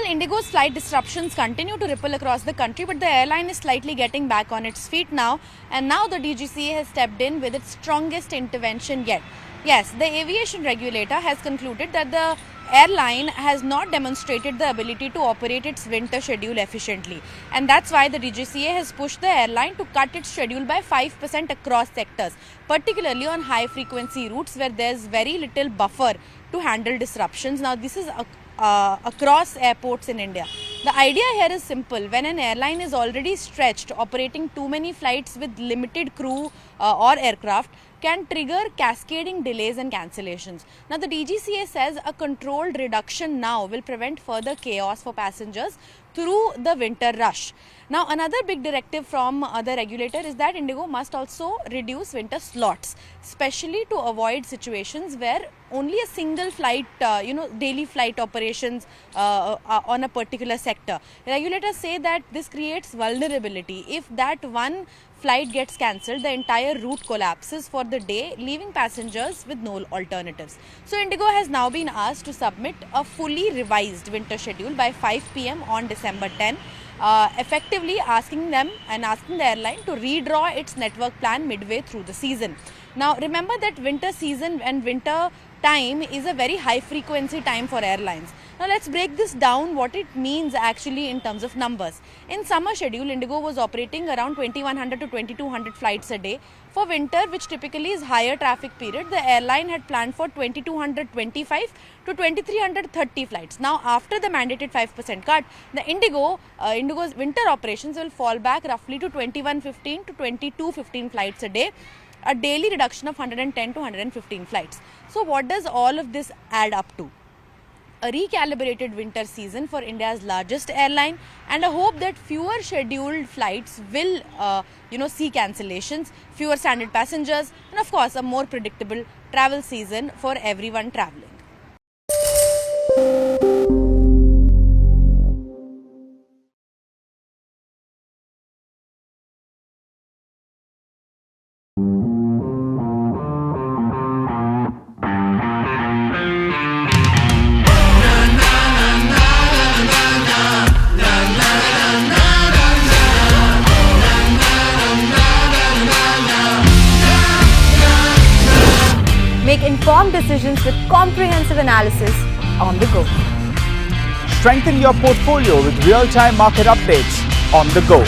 Indigo's flight disruptions continue to ripple across the country, but the airline is slightly getting back on its feet now, and now the DGCA has stepped in with its strongest intervention yet. Yes, the aviation regulator has concluded that the airline has not demonstrated the ability to operate its winter schedule efficiently, and that's why the DGCA has pushed the airline to cut its schedule by 5% across sectors, particularly on high frequency routes where there's very little buffer to handle disruptions. Now this is across airports in India. The idea here is simple. When an airline is already stretched, operating too many flights with limited crew or aircraft can trigger cascading delays and cancellations. Now the DGCA says a controlled reduction now will prevent further chaos for passengers through the winter rush. Now another big directive from the regulator is that Indigo must also reduce winter slots, especially to avoid situations where only a single flight, daily flight operations on a particular sector. Regulators say that this creates vulnerability. If that one flight gets cancelled, the entire route collapses for the day, leaving passengers with no alternatives. So Indigo has now been asked to submit a fully revised winter schedule by 5 p.m. on December 10, effectively asking the airline to redraw its network plan midway through the season. Now remember that winter season and winter time is a very high frequency time for airlines. Now let's break this down, what it means actually in terms of numbers. In summer schedule, Indigo was operating around 2100 to 2200 flights a day. For winter, which typically is higher traffic period, the airline had planned for 2225 to 2330 flights. Now after the mandated 5% cut, the Indigo's winter operations will fall back roughly to 2115 to 2215 flights a day, a daily reduction of 110 to 115 flights. So what does all of this add up to? A recalibrated winter season for India's largest airline, and a hope that fewer scheduled flights will see cancellations, fewer stranded passengers, and of course a more predictable travel season for everyone traveling. Make informed decisions with comprehensive analysis on the go. Strengthen your portfolio with real-time market updates on the go.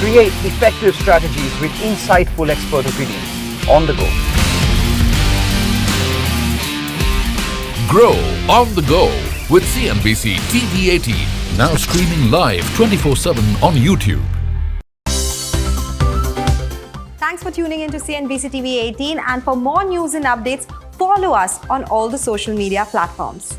Create effective strategies with insightful expert opinions on the go. Grow on the go with CNBC-TV18, now streaming live 24/7 on YouTube. Thanks for tuning in to CNBC TV 18, and for more news and updates, follow us on all the social media platforms.